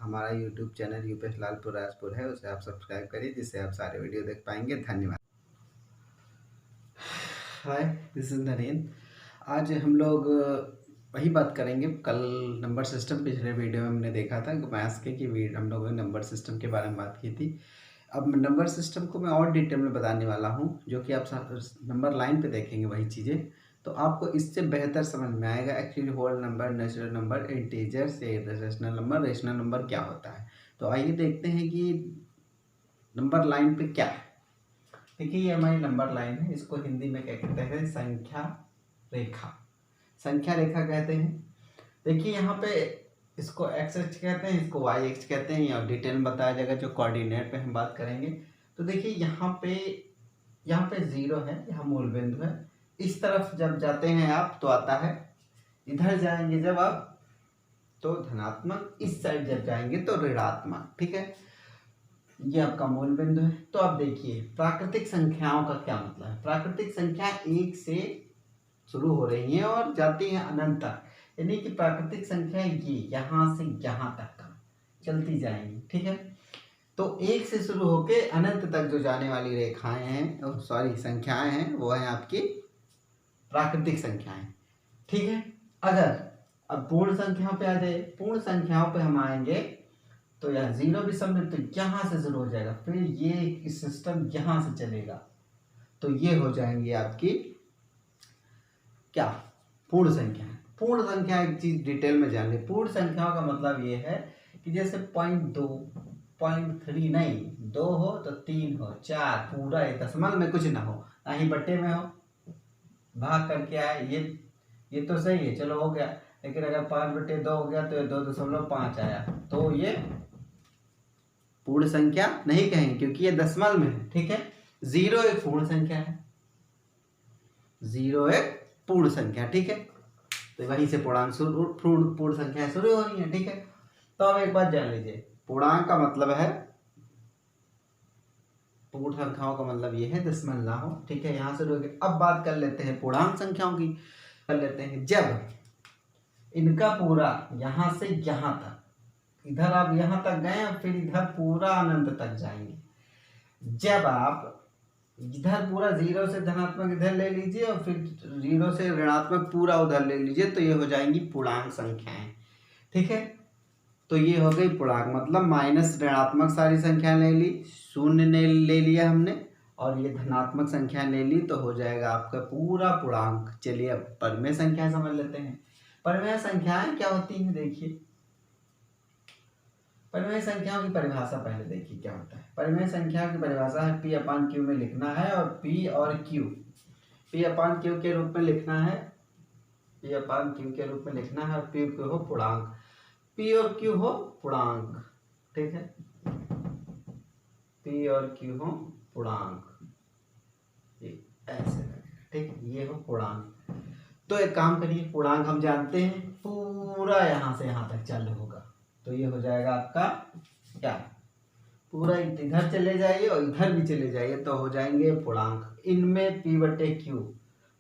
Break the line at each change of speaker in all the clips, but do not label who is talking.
हमारा YouTube channel UPS Lalpur Rajpur है, उसे आप सब्सक्राइब करिए जिससे आप सारे वीडियो देख पाएंगे। धन्यवाद। हाय, दिस इज नरेंद्र। आज हम लोग वही बात करेंगे। कल नंबर सिस्टम पिछले वीडियो में हमने देखा था मैथ्स के कि हम लोगों ने नंबर सिस्टम के बारे में बात की थी। अब नंबर सिस्टम को मैं और डिटेल में बताने वाला हूँ, जो कि आप नंबर लाइन पे देखेंगे वही चीज़ें, तो आपको इससे बेहतर समझ में आएगा actually whole number, natural number, integer से रेशनल नंबर क्या होता है। तो आइए देखते हैं कि नंबर लाइन पे क्या है। देखिए, ये हमारी नंबर लाइन है, इसको हिंदी में क्या कहते हैं? संख्या रेखा। संख्या रेखा कहते हैं। देखिए यहाँ पे इसको एक्स अक्ष कहते हैं, इसको वाई अक्ष कहते हैं, या डिटेल में बताया जाएगा जो कोऑर्डिनेट पे हम बात करेंगे। तो देखिए यहाँ पे जीरो है, यहाँ मूल बिंदु है। इस तरफ जब जाते हैं आप तो आता है, इधर जाएंगे जब आप तो धनात्मक, इस साइड जब जाएंगे तो ऋणात्मक। ठीक है, ये आपका मूल बिंदु है। तो अब देखिए प्राकृतिक संख्याओं का क्या मतलब है। प्राकृतिक संख्या एक से शुरू हो रही है और जाती है अनंत तक, यानी कि प्राकृतिक संख्या ये यहाँ से यहाँ तक का चलती जाएंगी। ठीक है, तो एक से शुरू होके अनंत तक जो जाने वाली रेखाएं हैं, सॉरी संख्याएं हैं, वो है आपकी प्राकृतिक संख्याएं। ठीक है, अगर अब पूर्ण संख्याओं पे आ जाए, पूर्ण संख्याओं पे हम आएंगे तो यह जीरो विषम में तो यहाँ से शुरू हो जाएगा, फिर ये सिस्टम यहाँ से चलेगा, तो ये हो जाएंगी आपकी क्या? पूर्ण संख्या। पूर्ण संख्या एक चीज डिटेल में जान ले। पूर्ण संख्याओं का मतलब ये है कि जैसे 0.2, 0.3 नहीं, 2 हो तो 3 हो, 4 पूरा है, दशमलव में कुछ ना हो, ना ही बट्टे में हो, भाग करके आए, ये तो सही है, चलो हो गया। लेकिन अगर 5/2 हो गया तो ये 2.5 आया, तो ये पूर्ण संख्या नहीं कहेंगे क्योंकि ये दशमलव में है। ठीक है, जीरो एक पूर्ण संख्या है, जीरो एक पूर्ण संख्या। ठीक है, तो वहीं से पूर्णांक पूर्ण संख्या शुरू हो रही है। ठीक है, तो अब एक बात जान लीजिए, पूर्णांक का मतलब है, पूर्ण संख्याओं का मतलब ये है दशमलव ना हो। ठीक है, यहां से शुरू हो गया। अब बात कर लेते हैं पूर्णांक संख्याओं की। कर लेते हैं जब इनका पूरा यहां से यहां तक, इधर आप यहां तक गए और फिर इधर पूरा अनंत तक जाएंगे। जब आप इधर पूरा जीरो से धनात्मक इधर ले लीजिए और फिर जीरो से ऋणात्मक पूरा उधर ले लीजिए, तो ये हो जाएंगी पूर्णांक संख्याएं। ठीक है, तो ये हो गई पूर्णांक, मतलब माइनस ऋणात्मक सारी संख्या ले ली, शून्य ने ले लिया हमने, और ये धनात्मक संख्या ले ली, तो हो जाएगा आपका पूरा पूर्णांक। चलिए अब परिमेय संख्या समझ लेते हैं। परिमेय संख्याएं क्या होती हैं? देखिए, परिमेय संख्याओं की परिभाषा पहले देखिए क्या होता है। परिमेय संख्याओं की परिभाषा है P/Q में लिखना है, और P और Q, P/Q के रूप में लिखना है, P/Q के रूप में लिखना है, और P Q हो पूर्णांक, P और Q हो पूर्णांक। ठीक है, P और Q हो पूर्णांक, ये ऐसे लगेगा। ठीक, ये हो पूर्णांक। तो एक काम करिए, पूर्णांक हम जानते हैं पूरा यहाँ से यहाँ तक चालू होगा, तो ये हो जाएगा आपका क्या? पूरा इधर चले जाइए और इधर भी चले जाइए तो हो जाएंगे पूर्णांक। इनमें P/Q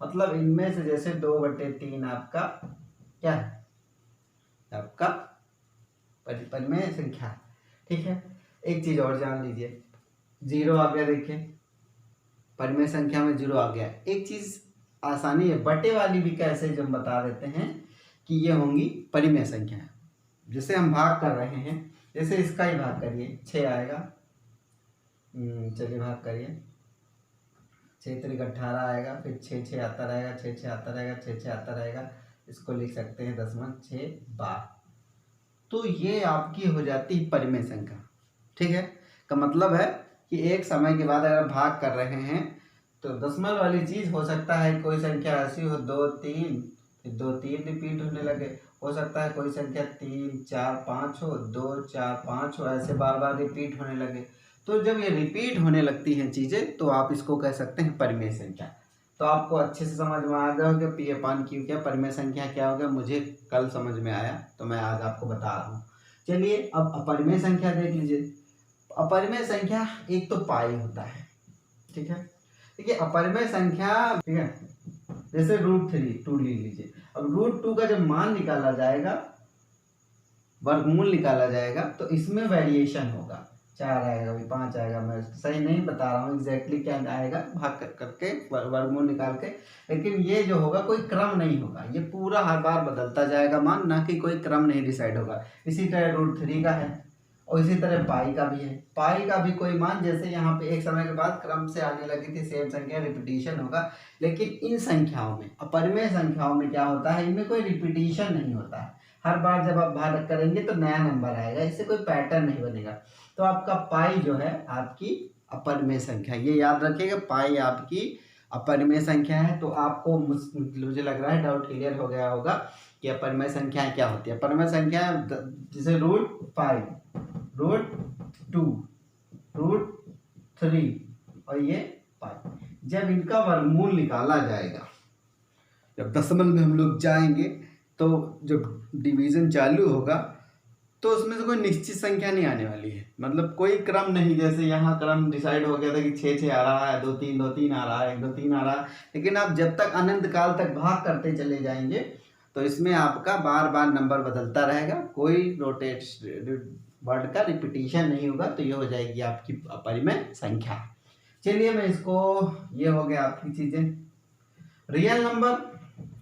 मतलब इनमें से जैसे 2/3 आपका क्या है? आपका परिमेय संख्या। ठीक है, एक चीज और जान लीजिए, जीरो आ गया। देखिए परिमेय संख्या में जीरो आ गया। एक चीज आसानी है, बटे वाली भी कैसे जो हम बता देते हैं कि ये होंगी परिमेय संख्या। जैसे हम भाग कर रहे हैं, जैसे इसका ही भाग करिए, 6 आएगा। चलिए भाग करिए, 6 × 18 आएगा, फिर 6 आता रहेगा, 6 आता रहेगा, 6 आता रहेगा। इसको लिख सकते हैं 10×6=12। तो ये आपकी हो जाती है परिमेय संख्या। ठीक है, का मतलब है कि एक समय के बाद अगर भाग कर रहे हैं तो दशमलव वाली चीज हो सकता है कोई संख्या ऐसी हो 2, 3, फिर 2, 3 रिपीट होने लगे। हो सकता है कोई संख्या 3, 4, 5 हो, 2, 4, 5 हो, ऐसे बार बार रिपीट होने लगे। तो जब ये रिपीट होने लगती हैं चीजें तो आप इसको कह सकते हैं परिमेय संख्या। तो आपको अच्छे से समझ में आ गया होगा P/Q क्या, परिमेय संख्या क्या होगा। मुझे कल समझ में आया तो मैं आज आपको बता रहा हूँ। चलिए अब अपरिमेय संख्या देख लीजिए। अपरिमेय संख्या एक तो पाई होता है। ठीक है, देखिए अपरिमेय संख्या, ठीक है, जैसे √3 ले लीजिए। अब √2 का जब मान निकाला जाएगा वर्गमूल निकाला जाएगा तो इसमें वेरिएशन होगा, 4 आएगा, भाई 5 आएगा, मैं सही नहीं बता रहा हूँ एग्जैक्टली क्या आएगा, भाग करके वर्गमूल निकाल के, लेकिन ये जो होगा कोई क्रम नहीं होगा, ये पूरा हर बार बदलता जाएगा मान, ना कि कोई क्रम नहीं डिसाइड होगा। इसी तरह √3 का है और इसी तरह पाई का भी है। पाई का भी कोई मान, जैसे यहाँ पे एक समय के बाद क्रम से आने लगी थी सेम संख्या, रिपीटिशन होगा, लेकिन इन संख्याओं में, अपरिमेय संख्याओं में क्या होता है, इनमें कोई रिपीटिशन नहीं होता है। हर बार जब आप भाग करेंगे तो नया नंबर आएगा, इससे कोई पैटर्न नहीं बनेगा। तो आपका पाई जो है आपकी अपरिमेय संख्या, ये याद रखिएगा, पाई आपकी अपरिमेय संख्या है। तो आपको मुझे लग रहा है डाउट क्लियर हो गया होगा कि अपरिमेय संख्याएं क्या होती है। अपरिमेय संख्या जैसे √5, √2, √3 और ये पाई, जब इनका वर्गमूल निकाला जाएगा, जब दशमलव में हम लोग जाएंगे तो जब डिवीजन चालू होगा तो उसमें से कोई निश्चित संख्या नहीं आने वाली है, मतलब कोई क्रम नहीं। जैसे यहाँ क्रम डिसाइड हो गया था कि 6 आ रहा है, 2 3 2 3 आ रहा है, 1 2 3 आ रहा है, लेकिन आप जब तक अनंत काल तक भाग करते चले जाएंगे तो इसमें आपका बार बार नंबर बदलता रहेगा, कोई वर्ड का रिपीटिशन नहीं होगा, तो ये हो जाएगी आपकी अपरिमेय संख्या। चलिए मैं इसको, ये हो गया आपकी चीजें। रियल नंबर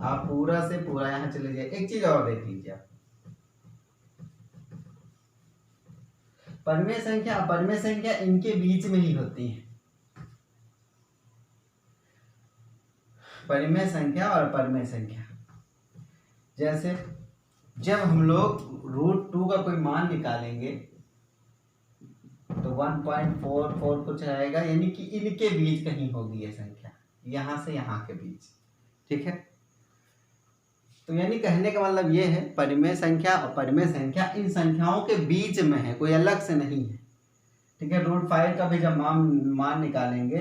आप पूरा से पूरा यहाँ चले जाए। एक चीज और देख लीजिए, परिमेय संख्या अपरिमेय संख्या इनके बीच में ही होती है। परिमेय संख्या और अपरिमेय संख्या, जैसे जब हम लोग √2 का कोई मान निकालेंगे तो 1.44 कुछ आएगा, यानी कि इनके बीच कहीं होगी ये संख्या, यहां से यहां के बीच, ठीक है। तो यानी कहने का मतलब ये है, परिमेय संख्या और अपरिमेय संख्या इन संख्याओं के बीच में है, कोई अलग से नहीं है, ठीक है। √5 का भी जब मान निकालेंगे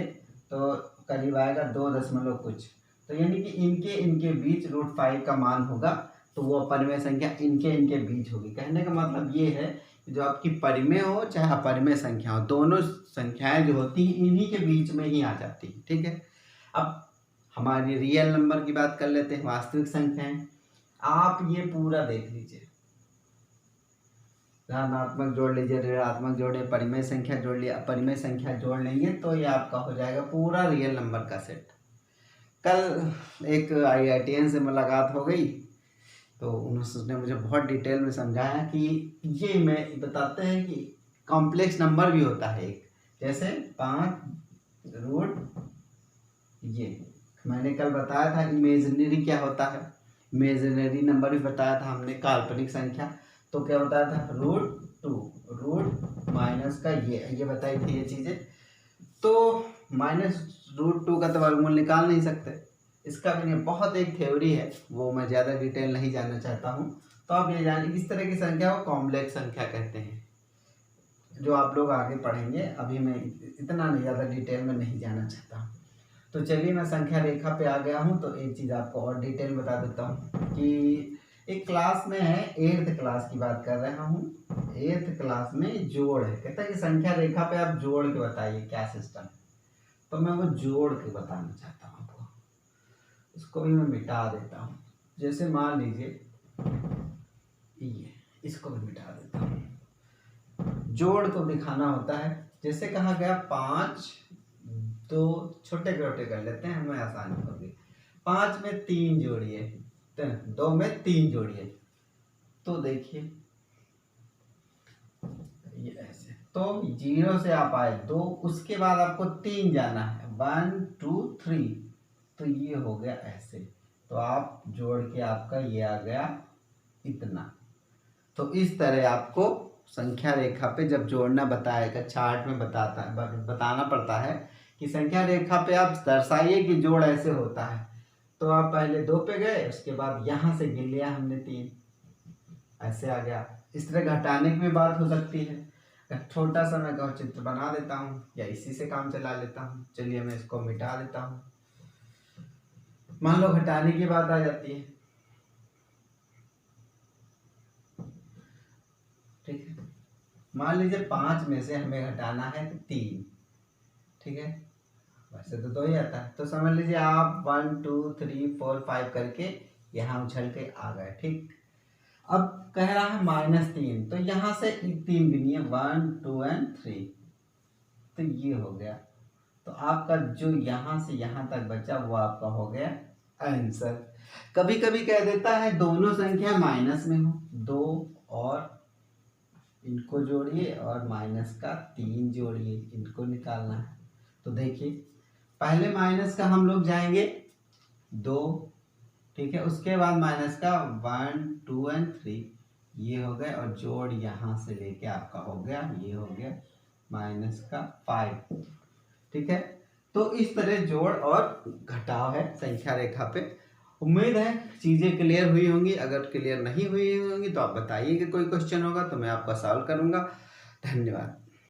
तो करीब आएगा 2 दशमलव कुछ, तो यानी कि इनके बीच √5 का मान होगा, तो वो अपरिमेय संख्या इनके बीच होगी। कहने का मतलब ये है कि जो आपकी परिमेय हो चाहे अपरिमेय संख्या हो, दोनों संख्याएं जो होती हैं इन्हीं के बीच में ही आ जाती है, ठीक है। अब हमारी रियल नंबर की बात कर लेते हैं, वास्तविक संख्याएं। आप ये पूरा देख लीजिए, धनात्मक जोड़ लीजिए, ऋणात्मक जोड़े, परिमेय संख्या जोड़ लिया, अपरिमेय संख्या जोड़ लेंगे तो ये आपका हो जाएगा पूरा रियल नंबर का सेट। कल एक IITian से मुलाकात हो गई तो उन्होंने मुझे बहुत डिटेल में समझाया कि ये मैं बताते हैं कि कॉम्प्लेक्स नंबर भी होता है एक, जैसे 5 ये मैंने कल बताया था। इमेजिनरी क्या होता है, इमेजिनरी नंबर भी बताया था हमने, काल्पनिक संख्या। तो क्या बताया था, √2 रूट माइनस का ये बताई थी ये चीज़ें। तो -√2 का तो वर्गमूल निकाल नहीं सकते, इसका भी नहीं, बहुत एक थ्योरी है, वो मैं ज़्यादा डिटेल नहीं जानना चाहता हूँ। तो आप ये जानिए इस तरह की संख्या को कॉम्प्लेक्स संख्या कहते हैं, जो आप लोग आगे पढ़ेंगे। अभी मैं इतना नहीं ज़्यादा डिटेल में नहीं जाना चाहता। तो चलिए मैं संख्या रेखा पे आ गया हूँ, तो एक चीज़ आपको और डिटेल बता देता हूँ कि एक क्लास में है, 8th क्लास की बात कर रहा हूँ, 8th क्लास में जोड़ है। कहता है कि संख्या रेखा पे आप जोड़ के बताइए क्या सिस्टम है, तो मैं वो जोड़ के बताना चाहता हूँ आपको। इसको भी मैं मिटा देता हूँ, जैसे मान लीजिए ये, इसको भी मिटा देता हूँ। जोड़ को दिखाना होता है, जैसे कहा गया 5, 2 छोटे छोटे कर लेते हैं, हमें आसानी होगी। 5 में 3 जोड़िए, 2 में 3 जोड़िए, तो देखिए ये ऐसे, तो 0 से आप आए 2, उसके बाद आपको 3 जाना है, 1 2 3, तो ये हो गया ऐसे। तो आप जोड़ के आपका ये आ गया इतना। तो इस तरह आपको संख्या रेखा पे जब जोड़ना बताएगा, चार्ट में बताना पड़ता है कि संख्या रेखा पे आप दर्शाइए कि जोड़ ऐसे होता है। तो आप पहले 2 पे गए, उसके बाद यहाँ से गिन लिया हमने 3, ऐसे आ गया। इस तरह घटाने की भी बात हो सकती है, छोटा सा मैं चित्र बना देता हूँ या इसी से काम चला लेता हूँ। चलिए मैं इसको मिटा देता हूँ। मान लो घटाने की बात आ जाती है, ठीक है। मान लीजिए 5 में से हमें घटाना है 3, ठीक है, वैसे तो 2 ही आता है। तो समझ लीजिए आप 1 2 3 4 5 करके यहाँ उछल के आ गए, ठीक। अब कह रहा है -3, तो यहाँ से 3 गिनिए, 1 2 एंड 3, तो ये हो गया। तो आपका जो यहाँ से यहाँ तक बचा वो आपका हो गया आंसर। कभी कभी कह देता है दोनों संख्या माइनस में हो, 2 और इनको जोड़िए और -3 जोड़िए, इनको निकालना है। तो देखिए पहले माइनस का हम लोग जाएंगे 2, ठीक है, उसके बाद माइनस का 1 2 एंड 3, ये हो गए, और जोड़ यहाँ से लेके आपका हो गया, ये हो गया -5, ठीक है। तो इस तरह जोड़ और घटाव है संख्या रेखा पे। उम्मीद है चीज़ें क्लियर हुई होंगी। अगर क्लियर नहीं हुई होंगी तो आप बताइए कि कोई क्वेश्चन होगा तो मैं आपका सॉल्व करूँगा। धन्यवाद।